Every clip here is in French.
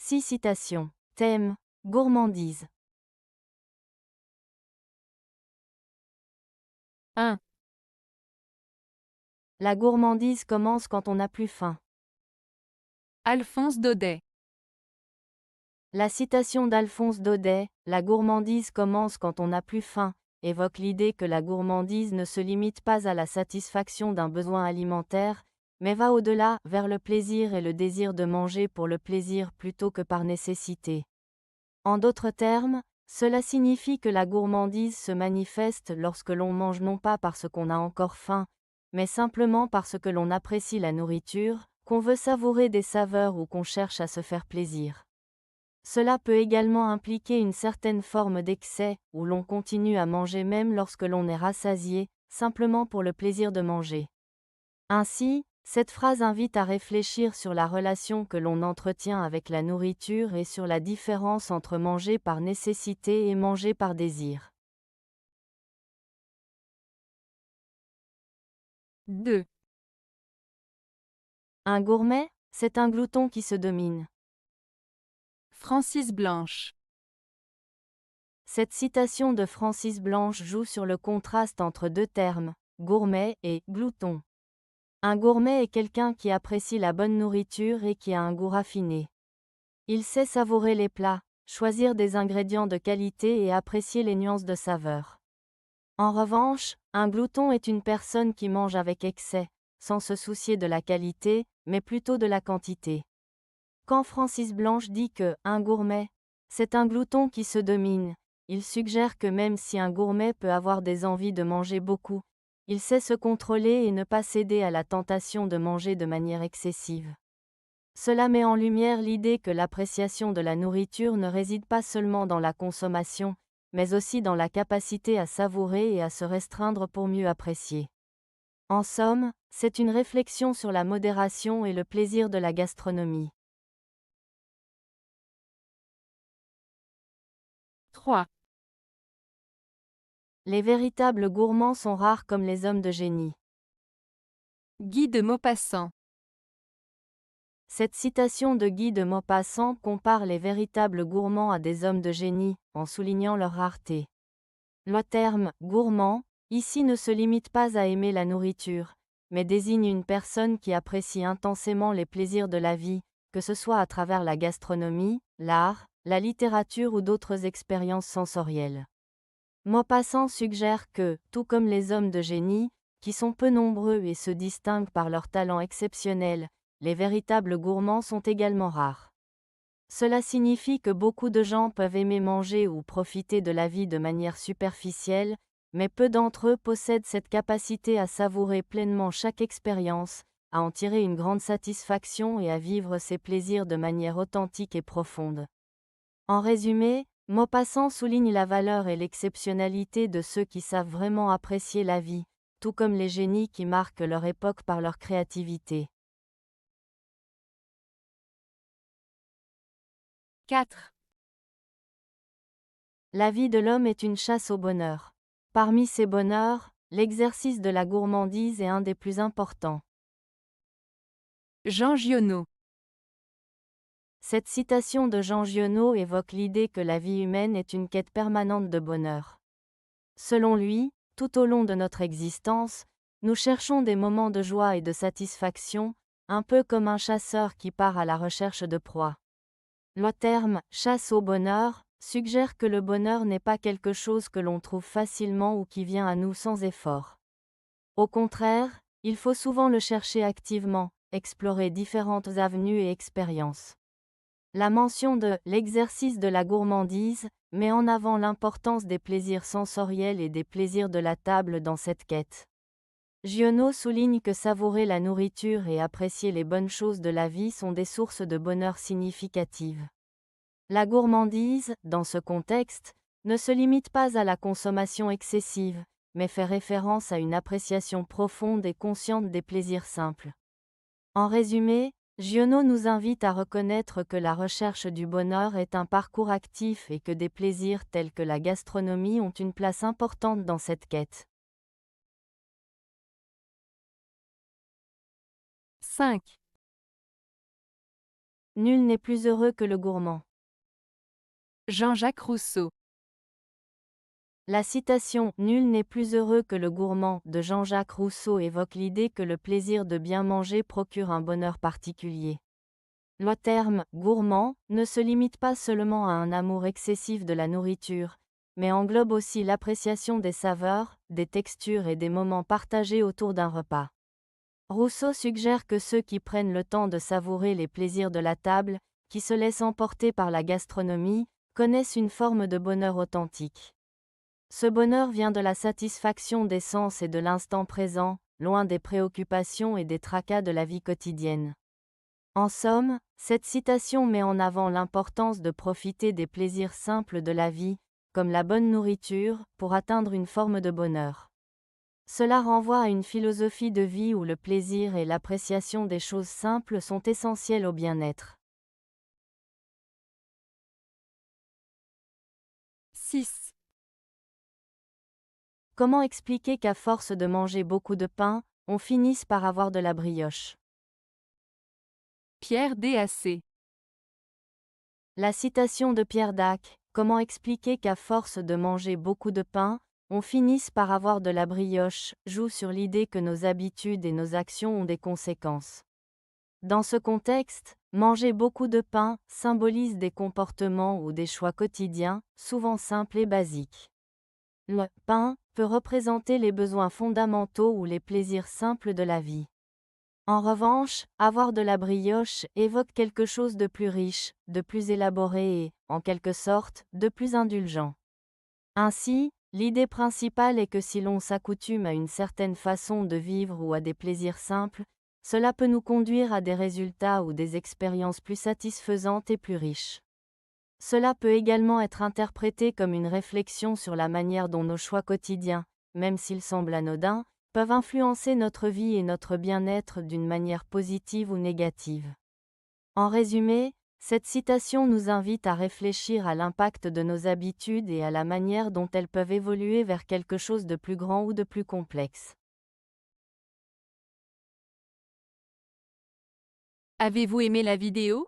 6 citations. Thème, gourmandise. 1, La gourmandise commence quand on n'a plus faim. Alphonse Daudet. La citation d'Alphonse Daudet, La gourmandise commence quand on n'a plus faim, évoque l'idée que la gourmandise ne se limite pas à la satisfaction d'un besoin alimentaire, mais va au-delà, vers le plaisir et le désir de manger pour le plaisir plutôt que par nécessité. En d'autres termes, cela signifie que la gourmandise se manifeste lorsque l'on mange non pas parce qu'on a encore faim, mais simplement parce que l'on apprécie la nourriture, qu'on veut savourer des saveurs ou qu'on cherche à se faire plaisir. Cela peut également impliquer une certaine forme d'excès, où l'on continue à manger même lorsque l'on est rassasié, simplement pour le plaisir de manger. Ainsi, cette phrase invite à réfléchir sur la relation que l'on entretient avec la nourriture et sur la différence entre manger par nécessité et manger par désir. 2, Un gourmet, c'est un glouton qui se domine. Francis Blanche. Cette citation de Francis Blanche joue sur le contraste entre deux termes, gourmet et glouton. Un gourmet est quelqu'un qui apprécie la bonne nourriture et qui a un goût raffiné. Il sait savourer les plats, choisir des ingrédients de qualité et apprécier les nuances de saveur. En revanche, un glouton est une personne qui mange avec excès, sans se soucier de la qualité, mais plutôt de la quantité. Quand Francis Blanche dit que un gourmet, c'est un glouton qui se domine, il suggère que même si un gourmet peut avoir des envies de manger beaucoup, il sait se contrôler et ne pas céder à la tentation de manger de manière excessive. Cela met en lumière l'idée que l'appréciation de la nourriture ne réside pas seulement dans la consommation, mais aussi dans la capacité à savourer et à se restreindre pour mieux apprécier. En somme, c'est une réflexion sur la modération et le plaisir de la gastronomie. 3, Les véritables gourmands sont rares comme les hommes de génie. Guy de Maupassant. Cette citation de Guy de Maupassant compare les véritables gourmands à des hommes de génie, en soulignant leur rareté. Le terme « gourmand » ici ne se limite pas à aimer la nourriture, mais désigne une personne qui apprécie intensément les plaisirs de la vie, que ce soit à travers la gastronomie, l'art, la littérature ou d'autres expériences sensorielles. Maupassant suggère que, tout comme les hommes de génie, qui sont peu nombreux et se distinguent par leur talent exceptionnel, les véritables gourmands sont également rares. Cela signifie que beaucoup de gens peuvent aimer manger ou profiter de la vie de manière superficielle, mais peu d'entre eux possèdent cette capacité à savourer pleinement chaque expérience, à en tirer une grande satisfaction et à vivre ces plaisirs de manière authentique et profonde. En résumé, Maupassant souligne la valeur et l'exceptionnalité de ceux qui savent vraiment apprécier la vie, tout comme les génies qui marquent leur époque par leur créativité. 4, La vie de l'homme est une chasse au bonheur. Parmi ces bonheurs, l'exercice de la gourmandise est un des plus importants. Jean Giono. Cette citation de Jean Giono évoque l'idée que la vie humaine est une quête permanente de bonheur. Selon lui, tout au long de notre existence, nous cherchons des moments de joie et de satisfaction, un peu comme un chasseur qui part à la recherche de proies. Le terme « chasse au bonheur » suggère que le bonheur n'est pas quelque chose que l'on trouve facilement ou qui vient à nous sans effort. Au contraire, il faut souvent le chercher activement, explorer différentes avenues et expériences. La mention de l'exercice de la gourmandise met en avant l'importance des plaisirs sensoriels et des plaisirs de la table dans cette quête. Giono souligne que savourer la nourriture et apprécier les bonnes choses de la vie sont des sources de bonheur significatives. La gourmandise, dans ce contexte, ne se limite pas à la consommation excessive, mais fait référence à une appréciation profonde et consciente des plaisirs simples. En résumé, Giono nous invite à reconnaître que la recherche du bonheur est un parcours actif et que des plaisirs tels que la gastronomie ont une place importante dans cette quête. 5, Nul n'est plus heureux que le gourmand. Jean-Jacques Rousseau. La citation « Nul n'est plus heureux que le gourmand » de Jean-Jacques Rousseau évoque l'idée que le plaisir de bien manger procure un bonheur particulier. Le terme « gourmand » ne se limite pas seulement à un amour excessif de la nourriture, mais englobe aussi l'appréciation des saveurs, des textures et des moments partagés autour d'un repas. Rousseau suggère que ceux qui prennent le temps de savourer les plaisirs de la table, qui se laissent emporter par la gastronomie, connaissent une forme de bonheur authentique. Ce bonheur vient de la satisfaction des sens et de l'instant présent, loin des préoccupations et des tracas de la vie quotidienne. En somme, cette citation met en avant l'importance de profiter des plaisirs simples de la vie, comme la bonne nourriture, pour atteindre une forme de bonheur. Cela renvoie à une philosophie de vie où le plaisir et l'appréciation des choses simples sont essentiels au bien-être. 6. Comment expliquer qu'à force de manger beaucoup de pain, on finisse par avoir de la brioche? Pierre Dac. La citation de Pierre Dac, « Comment expliquer qu'à force de manger beaucoup de pain, on finisse par avoir de la brioche » joue sur l'idée que nos habitudes et nos actions ont des conséquences. Dans ce contexte, manger beaucoup de pain symbolise des comportements ou des choix quotidiens, souvent simples et basiques. Le pain peut représenter les besoins fondamentaux ou les plaisirs simples de la vie. En revanche, avoir de la brioche évoque quelque chose de plus riche, de plus élaboré et, en quelque sorte, de plus indulgent. Ainsi, l'idée principale est que si l'on s'accoutume à une certaine façon de vivre ou à des plaisirs simples, cela peut nous conduire à des résultats ou des expériences plus satisfaisantes et plus riches. Cela peut également être interprété comme une réflexion sur la manière dont nos choix quotidiens, même s'ils semblent anodins, peuvent influencer notre vie et notre bien-être d'une manière positive ou négative. En résumé, cette citation nous invite à réfléchir à l'impact de nos habitudes et à la manière dont elles peuvent évoluer vers quelque chose de plus grand ou de plus complexe. Avez-vous aimé la vidéo?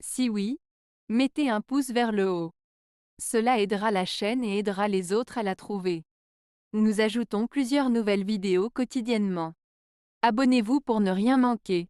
Si oui, mettez un pouce vers le haut. Cela aidera la chaîne et aidera les autres à la trouver. Nous ajoutons plusieurs nouvelles vidéos quotidiennement. Abonnez-vous pour ne rien manquer.